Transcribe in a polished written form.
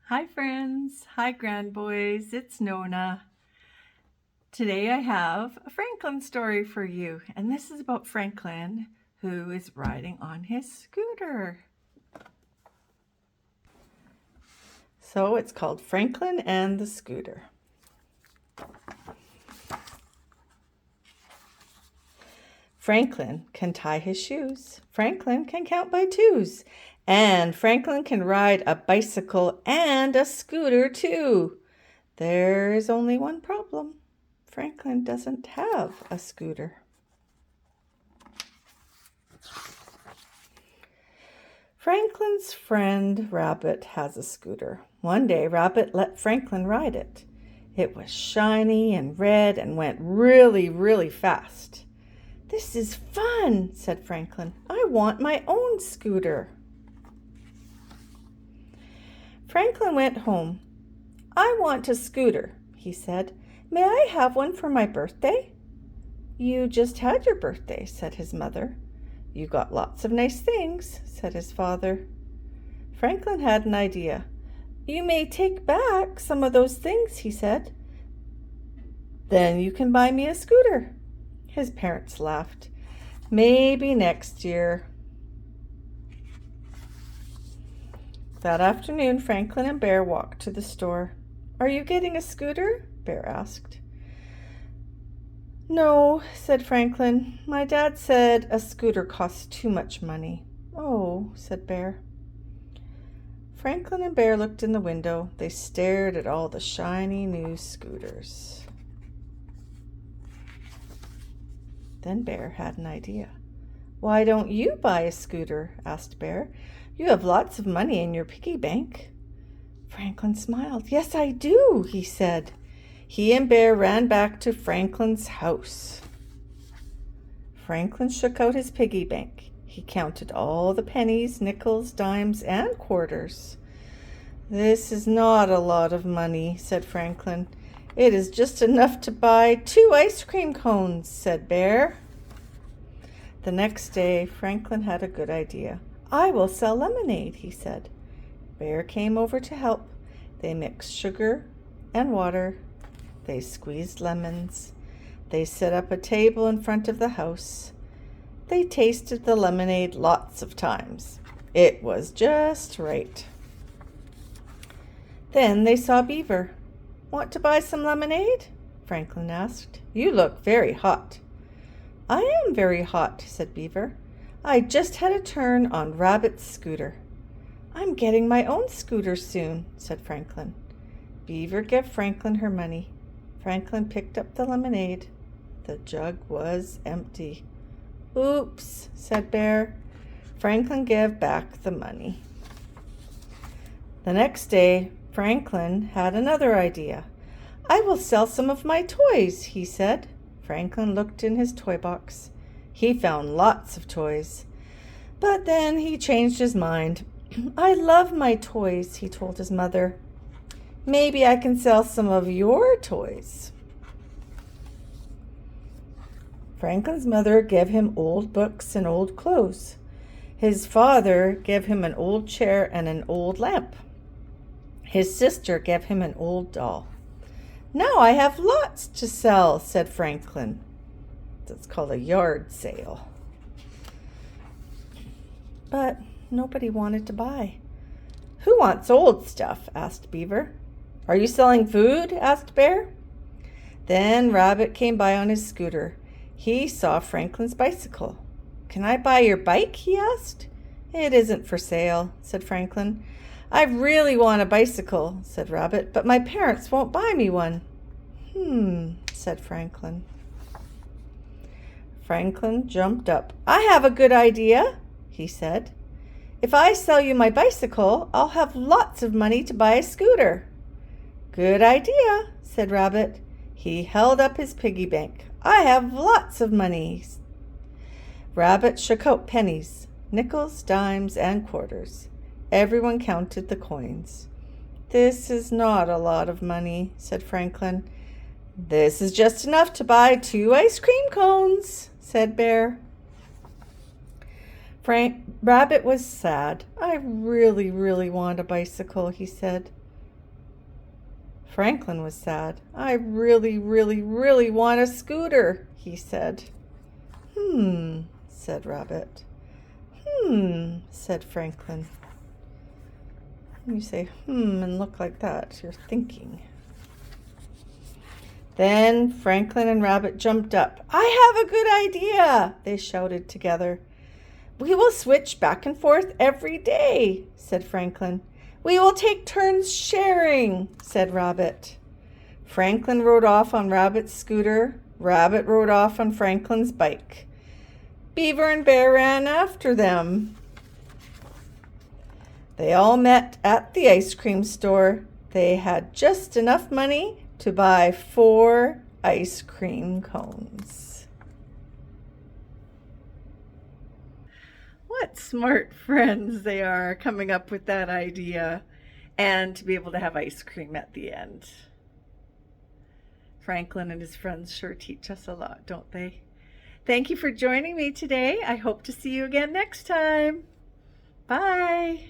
Hi friends, hi grandboys, it's Nonna. Today I have a Franklin story for you, and this is about Franklin who is riding on his scooter. So it's called Franklin and the Scooter. Franklin can tie his shoes. Franklin can count by twos. And Franklin can ride a bicycle and a scooter too. There is only one problem. Franklin doesn't have a scooter. Franklin's friend Rabbit has a scooter. One day Rabbit let Franklin ride it. It was shiny and red and went really, really fast. "This is fun," said Franklin. "I want my own scooter." Franklin went home. "I want a scooter," he said. "May I have one for my birthday?" "You just had your birthday," said his mother. "You got lots of nice things," said his father. Franklin had an idea. "You may take back some of those things," he said. "Then you can buy me a scooter." His parents laughed. "Maybe next year." That afternoon, Franklin and Bear walked to the store. "Are you getting a scooter?" Bear asked. "No," said Franklin. "My dad said a scooter costs too much money." "Oh," said Bear. Franklin and Bear looked in the window. They stared at all the shiny new scooters. Then Bear had an idea. "Why don't you buy a scooter?" asked Bear. "You have lots of money in your piggy bank." Franklin smiled. "Yes, I do," he said. He and Bear ran back to Franklin's house. Franklin shook out his piggy bank. He counted all the pennies, nickels, dimes, and quarters. "This is not a lot of money," said Franklin. "It is just enough to buy 2 ice cream cones," said Bear. The next day, Franklin had a good idea. "I will sell lemonade," he said. Bear came over to help. They mixed sugar and water. They squeezed lemons. They set up a table in front of the house. They tasted the lemonade lots of times. It was just right. Then they saw Beaver. "Want to buy some lemonade?" Franklin asked. "You look very hot." "I am very hot," said Beaver. "I just had a turn on Rabbit's scooter." "I'm getting my own scooter soon," said Franklin. Beaver gave Franklin her money. Franklin picked up the lemonade. The jug was empty. "Oops," said Bear. Franklin gave back the money. The next day, Franklin had another idea. "I will sell some of my toys," he said. Franklin looked in his toy box. He found lots of toys. But then he changed his mind. "I love my toys," he told his mother. "Maybe I can sell some of your toys." Franklin's mother gave him old books and old clothes. His father gave him an old chair and an old lamp. His sister gave him an old doll. "Now I have lots to sell," said Franklin. That's called a yard sale. But nobody wanted to buy. "Who wants old stuff?" asked Beaver. "Are you selling food?" asked Bear. Then Rabbit came by on his scooter. He saw Franklin's bicycle. "Can I buy your bike?" he asked. "It isn't for sale," said Franklin. "I really want a bicycle," said Rabbit, "but my parents won't buy me one." Said Franklin. Franklin jumped up. "I have a good idea," he said. "If I sell you my bicycle, I'll have lots of money to buy a scooter." "Good idea," said Rabbit. He held up his piggy bank. "I have lots of money." Rabbit shook out pennies, nickels, dimes, and quarters. Everyone counted the coins. "This is not a lot of money," said Franklin. "This is just enough to buy 2 ice cream cones," said Bear. Rabbit was sad. "I really, really want a bicycle," he said. Franklin was sad. I really, really, really want a scooter, he said. Said Rabbit. Said Franklin. When you say and look like that, you're thinking. Then Franklin and Rabbit jumped up. I have a good idea, they shouted together. We will switch back and forth every day, said Franklin. We will take turns sharing, said Rabbit. Franklin rode off on Rabbit's scooter. Rabbit rode off on Franklin's bike. Beaver and Bear ran after them. They all met at the ice cream store. They had just enough money to buy 4 ice cream cones. What smart friends they are, coming up with that idea and to be able to have ice cream at the end. Franklin and his friends sure teach us a lot, don't they? Thank you for joining me today. I hope to see you again next time. Bye.